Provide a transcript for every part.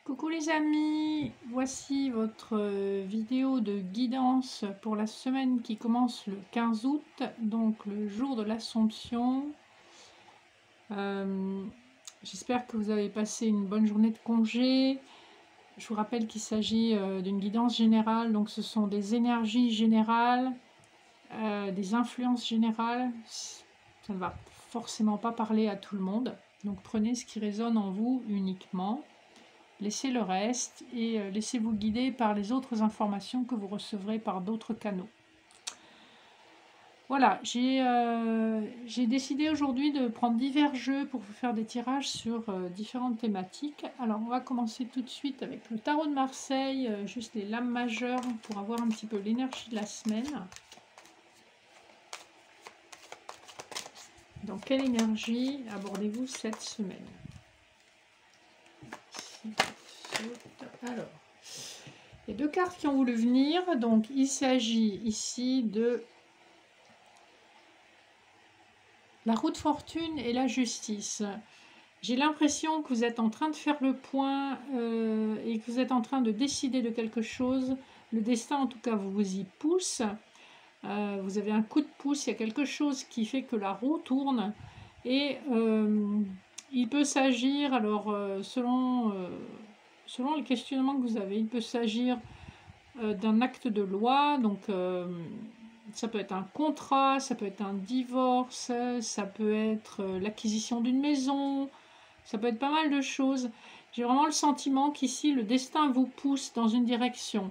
Coucou les amis, voici votre vidéo de guidance pour la semaine qui commence le 15 août, donc le jour de l'Assomption. J'espère que vous avez passé une bonne journée de congé. Je vous rappelle qu'il s'agit d'une guidance générale, donc ce sont des énergies générales, des influences générales. Ça ne va forcément pas parler à tout le monde, donc prenez ce qui résonne en vous uniquement. Laissez le reste et laissez-vous guider par les autres informations que vous recevrez par d'autres canaux. Voilà, j'ai décidé aujourd'hui de prendre divers jeux pour vous faire des tirages sur différentes thématiques. Alors on va commencer tout de suite avec le tarot de Marseille, juste les lames majeures pour avoir un petit peu l'énergie de la semaine. Dans quelle énergie abordez-vous cette semaine? Alors, il y a deux cartes qui ont voulu venir, donc il s'agit ici de la roue de fortune et la justice. J'ai l'impression que vous êtes en train de faire le point et que vous êtes en train de décider de quelque chose. Le destin, en tout cas, vous y pousse. Vous avez un coup de pouce, il y a quelque chose qui fait que la roue tourne. Et il peut s'agir, alors selon le questionnement que vous avez, il peut s'agir d'un acte de loi, donc ça peut être un contrat, ça peut être un divorce, ça peut être l'acquisition d'une maison, ça peut être pas mal de choses. J'ai vraiment le sentiment qu'ici, le destin vous pousse dans une direction.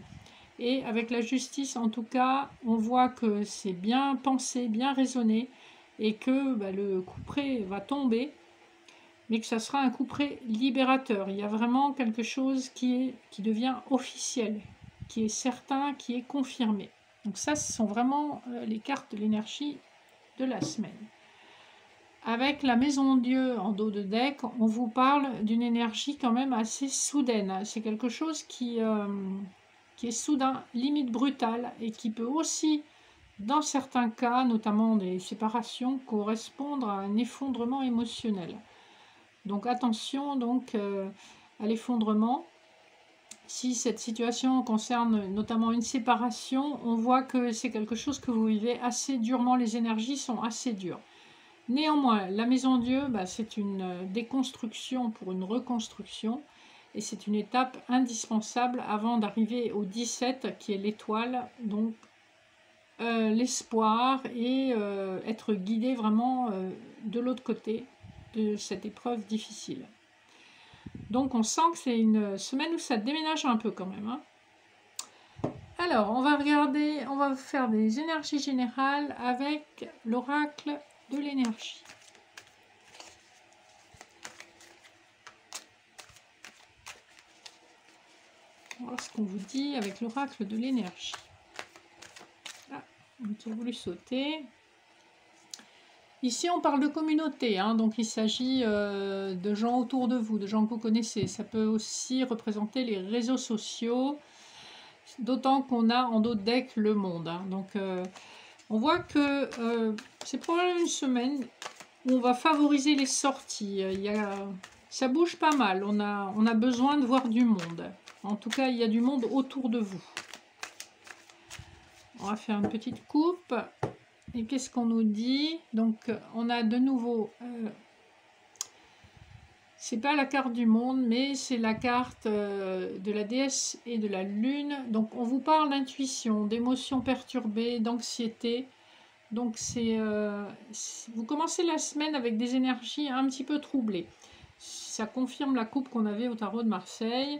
Et avec la justice, en tout cas, on voit que c'est bien pensé, bien raisonné, et que le couperet va tomber, mais que ça sera un couperet libérateur. Il y a vraiment quelque chose qui devient officiel, qui est certain, qui est confirmé. Donc ça, ce sont vraiment les cartes de l'énergie de la semaine. Avec la Maison Dieu en dos de deck, on vous parle d'une énergie quand même assez soudaine. C'est quelque chose qui est soudain, limite brutal, et qui peut aussi, dans certains cas, notamment des séparations, correspondre à un effondrement émotionnel. Donc attention à l'effondrement. Si cette situation concerne notamment une séparation, on voit que c'est quelque chose que vous vivez assez durement, les énergies sont assez dures. Néanmoins, la Maison Dieu, c'est une déconstruction pour une reconstruction, et c'est une étape indispensable avant d'arriver au 17, qui est l'étoile, donc l'espoir et être guidé vraiment de l'autre côté de cette épreuve difficile. Donc on sent que c'est une semaine où ça déménage un peu quand même. Hein. Alors on va regarder, on va faire des énergies générales avec l'oracle de l'énergie. On va voir ce qu'on vous dit avec l'oracle de l'énergie. Ah, tu as voulu sauter. Ici, on parle de communauté, hein, donc il s'agit de gens autour de vous, de gens que vous connaissez. Ça peut aussi représenter les réseaux sociaux, d'autant qu'on a en dos de deck le monde. Hein. Donc, on voit que c'est probablement une semaine où on va favoriser les sorties. Ça bouge pas mal, on a besoin de voir du monde. En tout cas, il y a du monde autour de vous. On va faire une petite coupe. Et qu'est-ce qu'on nous dit? Donc, on a de nouveau, c'est pas la carte du monde, mais c'est la carte de la déesse et de la lune. Donc, on vous parle d'intuition, d'émotions perturbées, d'anxiété. Donc, vous commencez la semaine avec des énergies un petit peu troublées. Ça confirme la coupe qu'on avait au tarot de Marseille.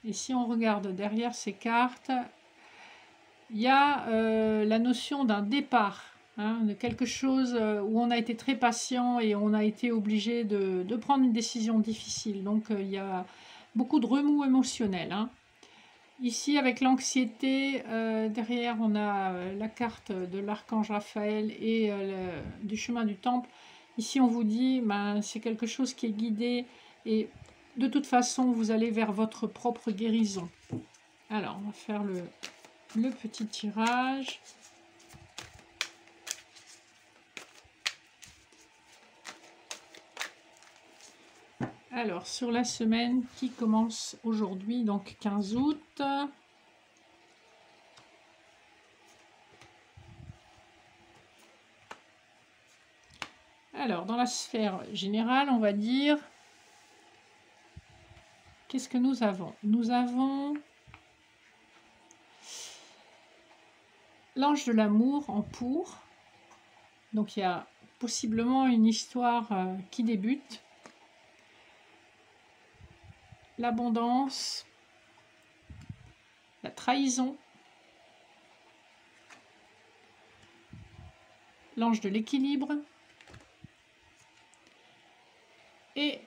Et si on regarde derrière ces cartes, il y a la notion d'un départ. Hein, de quelque chose où on a été très patient et on a été obligé de prendre une décision difficile. Donc il y a beaucoup de remous émotionnels. Hein. Ici avec l'anxiété, derrière on a la carte de l'archange Raphaël et du chemin du temple. Ici on vous dit c'est quelque chose qui est guidé et de toute façon vous allez vers votre propre guérison. Alors on va faire le petit tirage. Alors, sur la semaine qui commence aujourd'hui, donc 15 août. Alors, dans la sphère générale, on va dire, qu'est-ce que nous avons? Nous avons l'ange de l'amour en pour. Donc, il y a possiblement une histoire qui débute. L'abondance, la trahison, l'ange de l'équilibre et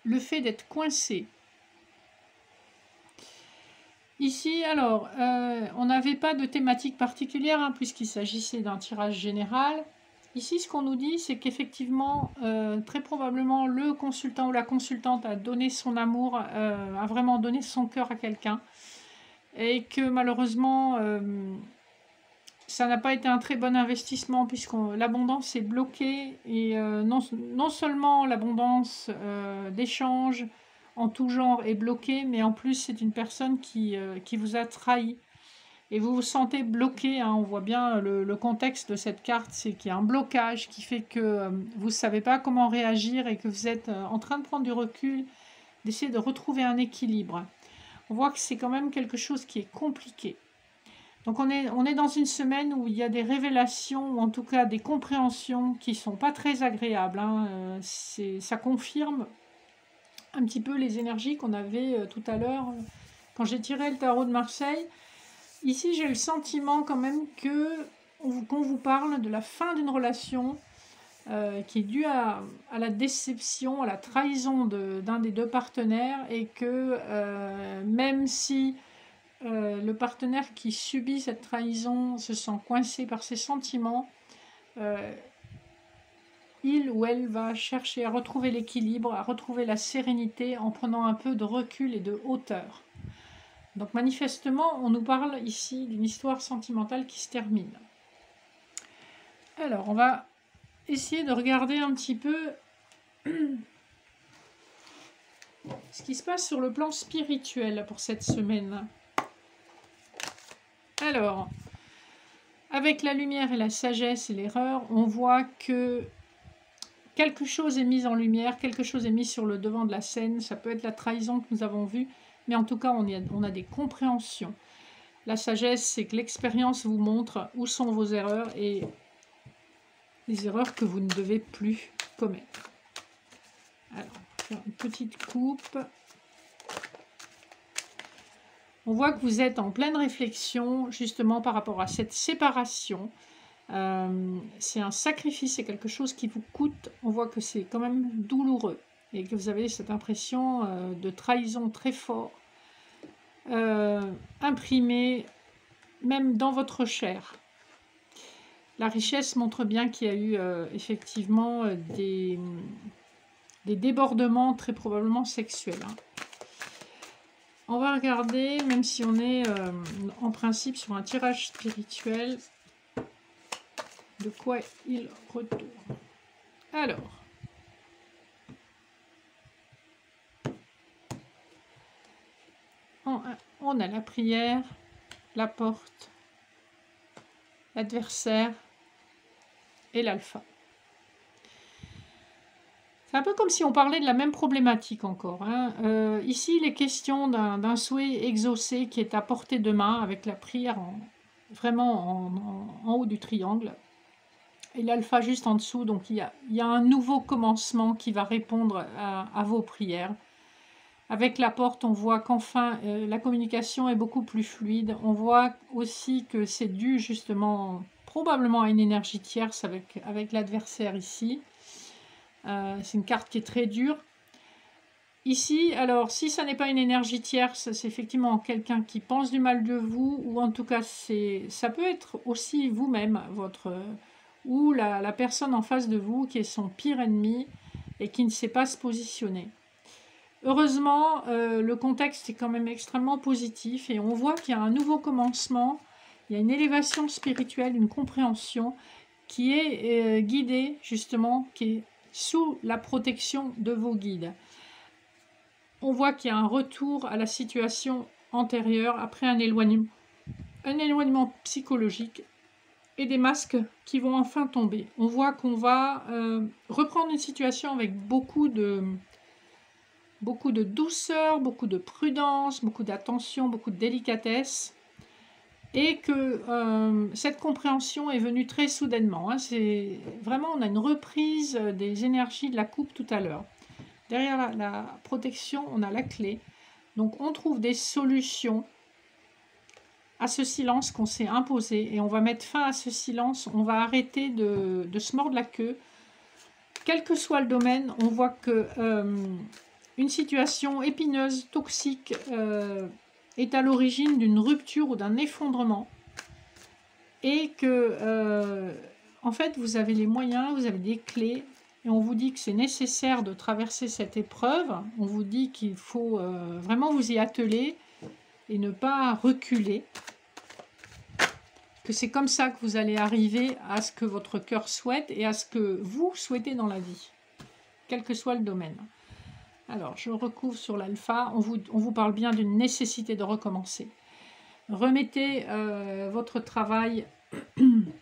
le fait d'être coincé. Ici, alors, on n'avait pas de thématique particulière hein, puisqu'il s'agissait d'un tirage général. Ici, ce qu'on nous dit, c'est qu'effectivement, très probablement, le consultant ou la consultante a donné son amour, a vraiment donné son cœur à quelqu'un. Et que malheureusement, ça n'a pas été un très bon investissement puisque l'abondance est bloquée. Et non seulement l'abondance d'échange en tout genre est bloquée, mais en plus, c'est une personne qui vous a trahi. Et vous vous sentez bloqué, hein, on voit bien le contexte de cette carte, c'est qu'il y a un blocage qui fait que vous ne savez pas comment réagir et que vous êtes en train de prendre du recul, d'essayer de retrouver un équilibre. On voit que c'est quand même quelque chose qui est compliqué. Donc on est dans une semaine où il y a des révélations, ou en tout cas des compréhensions qui ne sont pas très agréables. Hein. Ça confirme un petit peu les énergies qu'on avait tout à l'heure quand j'ai tiré le tarot de Marseille. Ici, j'ai le sentiment quand même qu'on vous parle de la fin d'une relation qui est due à la déception, à la trahison d'un des deux partenaires et que même si le partenaire qui subit cette trahison se sent coincé par ses sentiments, il ou elle va chercher à retrouver l'équilibre, à retrouver la sérénité en prenant un peu de recul et de hauteur. Donc manifestement, on nous parle ici d'une histoire sentimentale qui se termine. Alors, on va essayer de regarder un petit peu ce qui se passe sur le plan spirituel pour cette semaine. Alors, avec la lumière et la sagesse et l'erreur, on voit que quelque chose est mis en lumière, quelque chose est mis sur le devant de la scène. Ça peut être la trahison que nous avons vue, mais en tout cas, on a des compréhensions. La sagesse, c'est que l'expérience vous montre où sont vos erreurs et les erreurs que vous ne devez plus commettre. Alors, on va faire une petite coupe. On voit que vous êtes en pleine réflexion, justement, par rapport à cette séparation. C'est un sacrifice, c'est quelque chose qui vous coûte. On voit que c'est quand même douloureux et que vous avez cette impression de trahison très fort, imprimée même dans votre chair. La richesse montre bien qu'il y a eu effectivement des débordements très probablement sexuels. Hein. On va regarder, même si on est en principe sur un tirage spirituel, de quoi il retourne. Alors, on a la prière, la porte, l'adversaire et l'alpha. C'est un peu comme si on parlait de la même problématique encore. Hein. Ici, il est question d'un souhait exaucé qui est à portée de main avec la prière vraiment en haut du triangle. Et l'alpha juste en dessous, donc il y a un nouveau commencement qui va répondre à vos prières. Avec la porte, on voit qu'enfin la communication est beaucoup plus fluide. On voit aussi que c'est dû justement probablement à une énergie tierce avec l'adversaire ici. C'est une carte qui est très dure. Ici, alors, si ça n'est pas une énergie tierce, c'est effectivement quelqu'un qui pense du mal de vous, ou en tout cas, ça peut être aussi vous-même, ou la personne en face de vous qui est son pire ennemi et qui ne sait pas se positionner. Heureusement, le contexte est quand même extrêmement positif et on voit qu'il y a un nouveau commencement, il y a une élévation spirituelle, une compréhension qui est guidée justement, qui est sous la protection de vos guides. on voit qu'il y a un retour à la situation antérieure après un éloignement psychologique et des masques qui vont enfin tomber. On voit qu'on va reprendre une situation avec beaucoup de douceur, beaucoup de prudence, beaucoup d'attention, beaucoup de délicatesse, et que cette compréhension est venue très soudainement. Hein. C'est vraiment, on a une reprise des énergies de la coupe tout à l'heure. Derrière la protection, on a la clé. Donc on trouve des solutions à ce silence qu'on s'est imposé, et on va mettre fin à ce silence. On va arrêter de se mordre la queue. Quel que soit le domaine, on voit que une situation épineuse, toxique, est à l'origine d'une rupture ou d'un effondrement, et que en fait vous avez les moyens, vous avez des clés, et on vous dit que c'est nécessaire de traverser cette épreuve. On vous dit qu'il faut vraiment vous y atteler et ne pas reculer, que c'est comme ça que vous allez arriver à ce que votre cœur souhaite et à ce que vous souhaitez dans la vie, quel que soit le domaine. Alors, je recouvre sur l'alpha. On vous parle bien d'une nécessité de recommencer. Remettez votre travail,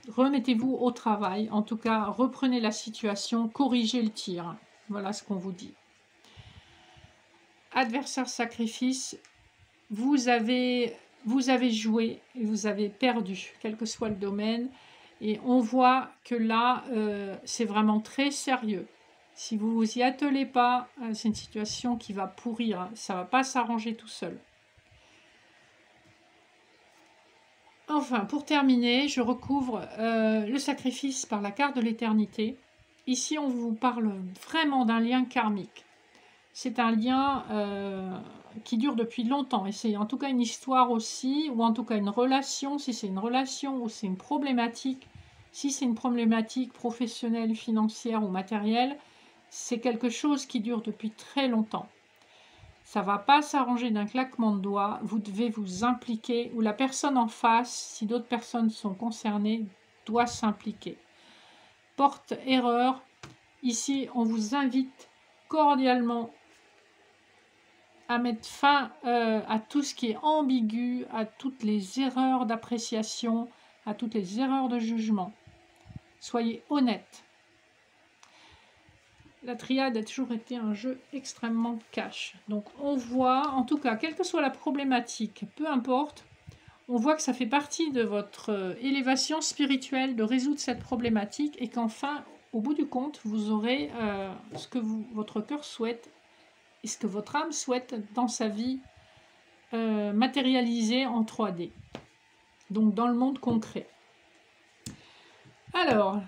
remettez-vous au travail. En tout cas, reprenez la situation, corrigez le tir. Voilà ce qu'on vous dit. Adversaire sacrifice, vous avez joué et vous avez perdu, quel que soit le domaine. Et on voit que là, c'est vraiment très sérieux. Si vous ne vous y attelez pas, c'est une situation qui va pourrir. Ça ne va pas s'arranger tout seul. Enfin, pour terminer, je recouvre le sacrifice par la carte de l'éternité. Ici, on vous parle vraiment d'un lien karmique. C'est un lien qui dure depuis longtemps. Et c'est en tout cas une histoire aussi, ou en tout cas une relation, si c'est une relation ou c'est une problématique. Si c'est une problématique professionnelle, financière ou matérielle, c'est quelque chose qui dure depuis très longtemps. Ça ne va pas s'arranger d'un claquement de doigts. Vous devez vous impliquer, ou la personne en face, si d'autres personnes sont concernées, doit s'impliquer. Porte-erreur. Ici, on vous invite cordialement à mettre fin à tout ce qui est ambigu, à toutes les erreurs d'appréciation, à toutes les erreurs de jugement. Soyez honnête. La triade a toujours été un jeu extrêmement cash. Donc on voit, en tout cas, quelle que soit la problématique, peu importe, on voit que ça fait partie de votre élévation spirituelle de résoudre cette problématique, et qu'enfin, au bout du compte, vous aurez ce que votre cœur souhaite et ce que votre âme souhaite dans sa vie matérialisée en 3D. Donc dans le monde concret. Alors,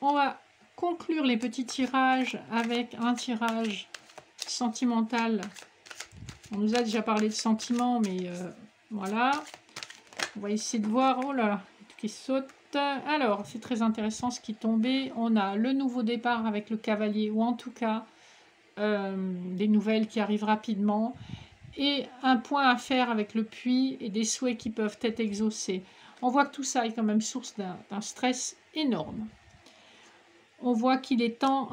on va conclure les petits tirages avec un tirage sentimental. On nous a déjà parlé de sentiments, mais voilà. On va essayer de voir. Oh là là, qui saute. Alors, c'est très intéressant ce qui est tombé. On a le nouveau départ avec le cavalier, ou en tout cas des nouvelles qui arrivent rapidement, et un point à faire avec le puits et des souhaits qui peuvent être exaucés. On voit que tout ça est quand même source d'un stress énorme. On voit qu'il est temps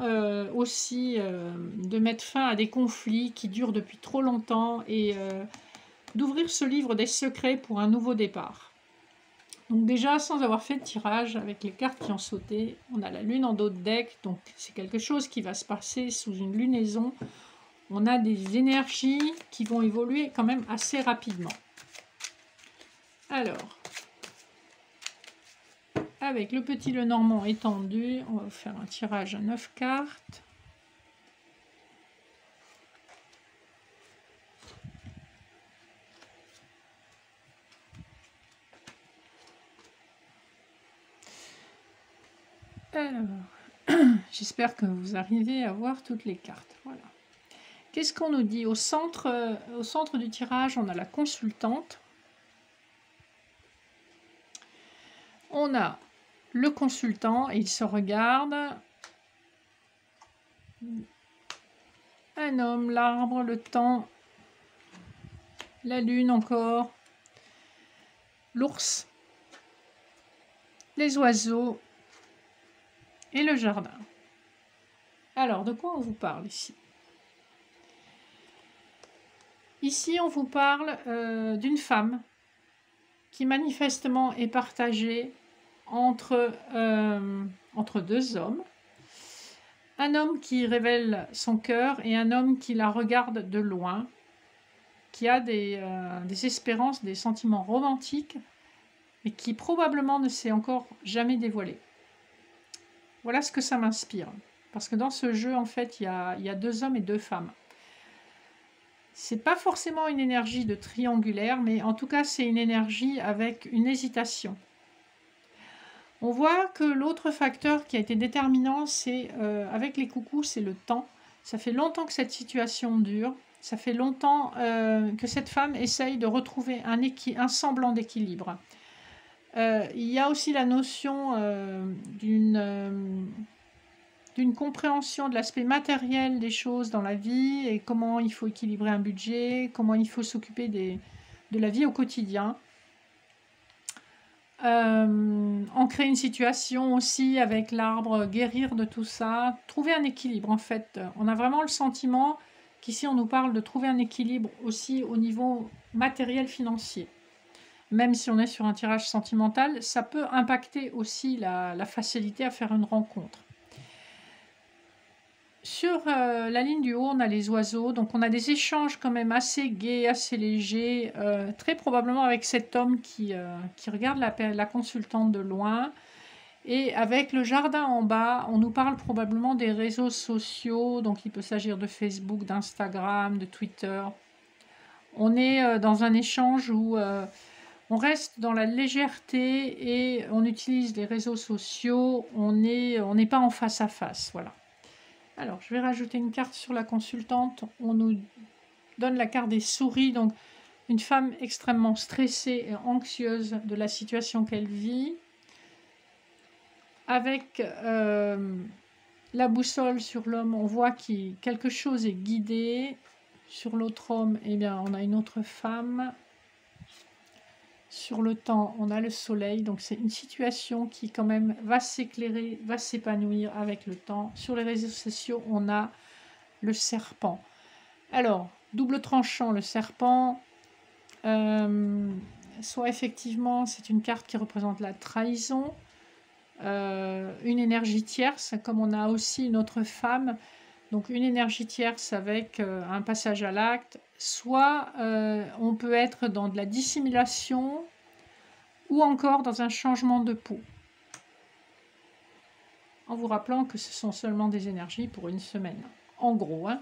aussi de mettre fin à des conflits qui durent depuis trop longtemps, et d'ouvrir ce livre des secrets pour un nouveau départ. Donc déjà, sans avoir fait de tirage, avec les cartes qui ont sauté, on a la lune en dos de deck, donc c'est quelque chose qui va se passer sous une lunaison. On a des énergies qui vont évoluer quand même assez rapidement. Alors, avec le petit Lenormand étendu, on va faire un tirage à 9 cartes. Alors, j'espère que vous arrivez à voir toutes les cartes. Voilà. Qu'est-ce qu'on nous dit? Au centre du tirage, on a la consultante. On a le consultant, et il se regarde. Un homme, l'arbre, le temps, la lune encore, l'ours, les oiseaux et le jardin. Alors, de quoi on vous parle ici? Ici, on vous parle d'une femme qui manifestement est partagée entre deux hommes. Un homme qui révèle son cœur et un homme qui la regarde de loin, qui a des espérances, des sentiments romantiques, mais qui probablement ne s'est encore jamais dévoilé. Voilà ce que ça m'inspire. Parce que dans ce jeu, en fait, il y a deux hommes et deux femmes. C'est pas forcément une énergie de triangulaire, mais en tout cas, c'est une énergie avec une hésitation. On voit que l'autre facteur qui a été déterminant, c'est avec les coucous, c'est le temps. Ça fait longtemps que cette situation dure. Ça fait longtemps que cette femme essaye de retrouver un semblant d'équilibre. Il y a aussi la notion d'une compréhension de l'aspect matériel des choses dans la vie et comment il faut équilibrer un budget, comment il faut s'occuper de la vie au quotidien. Ancrer une situation aussi avec l'arbre, guérir de tout ça, trouver un équilibre en fait. On a vraiment le sentiment qu'ici on nous parle de trouver un équilibre aussi au niveau matériel financier. Même si on est sur un tirage sentimental, ça peut impacter aussi la facilité à faire une rencontre. Sur la ligne du haut, on a les oiseaux, donc on a des échanges quand même assez gais, assez légers, très probablement avec cet homme qui regarde la consultante de loin. Et avec le jardin en bas, on nous parle probablement des réseaux sociaux, donc il peut s'agir de Facebook, d'Instagram, de Twitter. On est dans un échange où on reste dans la légèreté et on utilise les réseaux sociaux, on n'est pas en face à face, voilà. Alors, je vais rajouter une carte sur la consultante. On nous donne la carte des souris, donc une femme extrêmement stressée et anxieuse de la situation qu'elle vit. Avec la boussole sur l'homme, on voit que quelque chose est guidé. Sur l'autre homme, eh bien, on a une autre femme. Sur le temps, on a le soleil. Donc, c'est une situation qui, quand même, va s'éclairer, va s'épanouir avec le temps. Sur les réseaux sociaux, on a le serpent. Alors, double tranchant, le serpent. Soit effectivement, c'est une carte qui représente la trahison. Une énergie tierce, comme on a aussi une autre femme. Donc, une énergie tierce avec un passage à l'acte. Soit on peut être dans de la dissimulation ou encore dans un changement de peau. En vous rappelant que ce sont seulement des énergies pour une semaine. En gros, hein.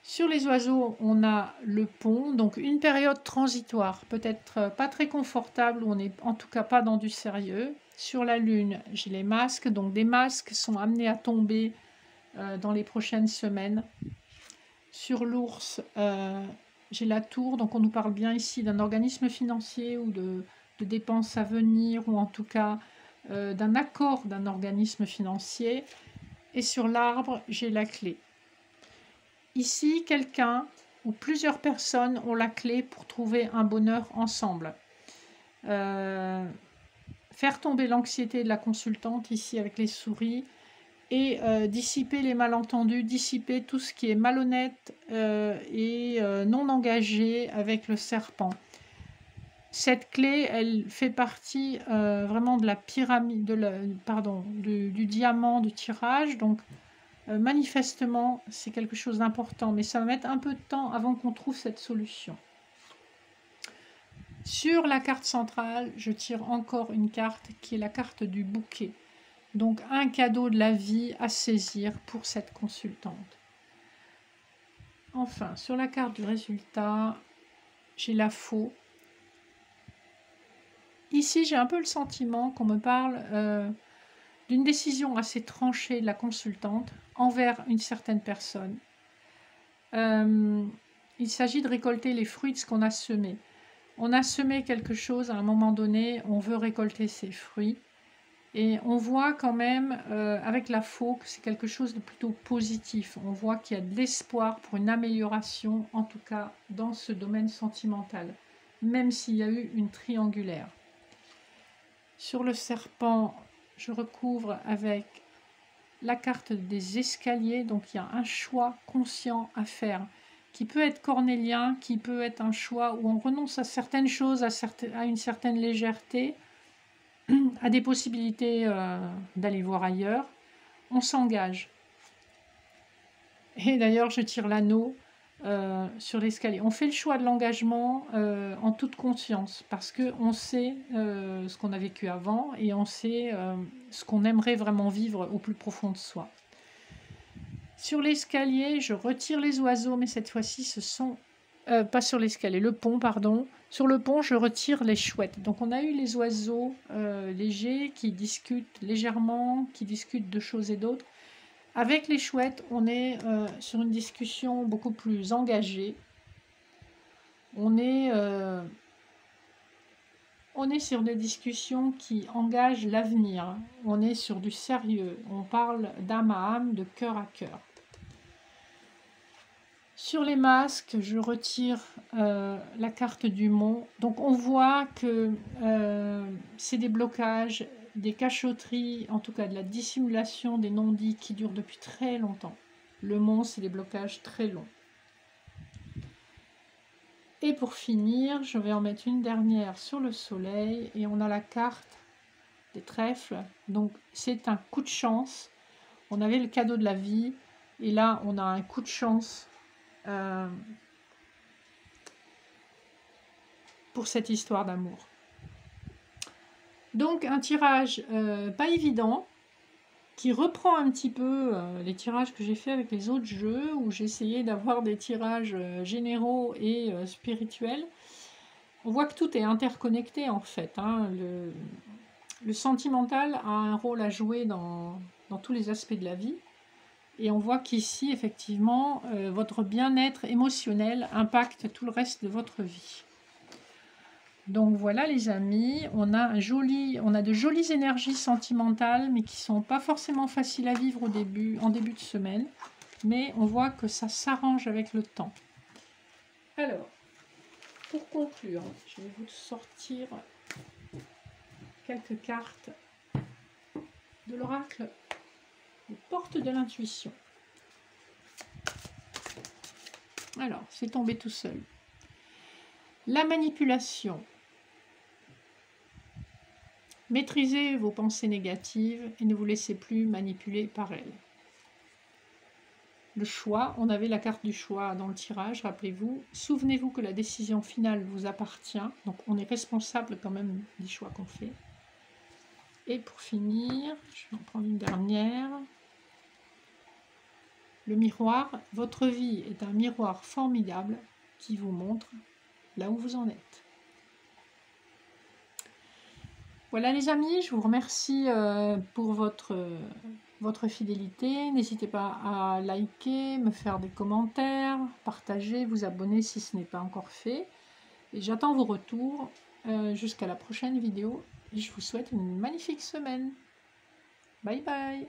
Sur les oiseaux, on a le pont, donc une période transitoire, peut-être pas très confortable, on n'est en tout cas pas dans du sérieux. Sur la lune, j'ai les masques, donc des masques sont amenés à tomber dans les prochaines semaines. Sur l'ours, j'ai la tour, donc on nous parle bien ici d'un organisme financier ou de dépenses à venir, ou en tout cas d'un accord d'un organisme financier. Et sur l'arbre, j'ai la clé. Ici, quelqu'un ou plusieurs personnes ont la clé pour trouver un bonheur ensemble. Faire tomber l'anxiété de la consultante ici avec les souris et dissiper les malentendus, dissiper tout ce qui est malhonnête et non engagé avec le serpent. Cette clé, elle fait partie vraiment de la pyramide, du diamant du tirage. Donc, manifestement, c'est quelque chose d'important, mais ça va mettre un peu de temps avant qu'on trouve cette solution. Sur la carte centrale, je tire encore une carte qui est la carte du bouquet. Donc, un cadeau de la vie à saisir pour cette consultante. Enfin, sur la carte du résultat, j'ai la faux. Ici, j'ai un peu le sentiment qu'on me parle d'une décision assez tranchée de la consultante envers une certaine personne. Il s'agit de récolter les fruits de ce qu'on a semé. On a semé quelque chose à un moment donné, on veut récolter ces fruits. Et on voit quand même, avec la faux, que c'est quelque chose de plutôt positif. On voit qu'il y a de l'espoir pour une amélioration, en tout cas dans ce domaine sentimental, même s'il y a eu une triangulaire. Sur le serpent, je recouvre avec la carte des escaliers, donc il y a un choix conscient à faire. qui peut être cornélien, qui peut être un choix où on renonce à certaines choses, à une certaine légèreté, à des possibilités d'aller voir ailleurs. On s'engage. Et d'ailleurs, je tire l'anneau sur l'escalier. On fait le choix de l'engagement en toute conscience, parce qu'on sait ce qu'on a vécu avant et on sait ce qu'on aimerait vraiment vivre au plus profond de soi. Sur l'escalier, je retire les oiseaux, mais cette fois-ci, ce sont... pas sur l'escalier, le pont, pardon. Sur le pont, je retire les chouettes. Donc on a eu les oiseaux légers qui discutent légèrement, qui discutent de choses et d'autres. Avec les chouettes, on est sur une discussion beaucoup plus engagée. On est sur des discussions qui engagent l'avenir. On est sur du sérieux. On parle d'âme à âme, de cœur à cœur. Sur les masques, je retire la carte du mont. Donc on voit que c'est des blocages, des cachotteries, en tout cas de la dissimulation, des non-dits qui durent depuis très longtemps. Le mont, c'est des blocages très longs. Et pour finir, je vais en mettre une dernière sur le soleil et on a la carte des trèfles. Donc c'est un coup de chance. On avait le cadeau de la vie et là on a un coup de chance pour cette histoire d'amour. Donc un tirage pas évident, qui reprend un petit peu les tirages que j'ai fait avec les autres jeux, où j'ai essayé d'avoir des tirages généraux et spirituels. On voit que tout est interconnecté en fait. Hein. Le sentimental a un rôle à jouer dans tous les aspects de la vie. Et on voit qu'ici, effectivement, votre bien-être émotionnel impacte tout le reste de votre vie. Donc voilà les amis, on a de jolies énergies sentimentales, mais qui ne sont pas forcément faciles à vivre en début de semaine. Mais on voit que ça s'arrange avec le temps. Alors, pour conclure, je vais vous sortir quelques cartes de l'oracle des portes de l'intuition. Alors, c'est tombé tout seul. La manipulation. Maîtrisez vos pensées négatives et ne vous laissez plus manipuler par elles. Le choix, on avait la carte du choix dans le tirage, rappelez-vous. Souvenez-vous que la décision finale vous appartient, donc on est responsable quand même des choix qu'on fait. Et pour finir, je vais en prendre une dernière. Le miroir, votre vie est un miroir formidable qui vous montre là où vous en êtes. Voilà les amis, je vous remercie pour votre fidélité. N'hésitez pas à liker, me faire des commentaires, partager, vous abonner si ce n'est pas encore fait. Et j'attends vos retours jusqu'à la prochaine vidéo. Et je vous souhaite une magnifique semaine. Bye bye.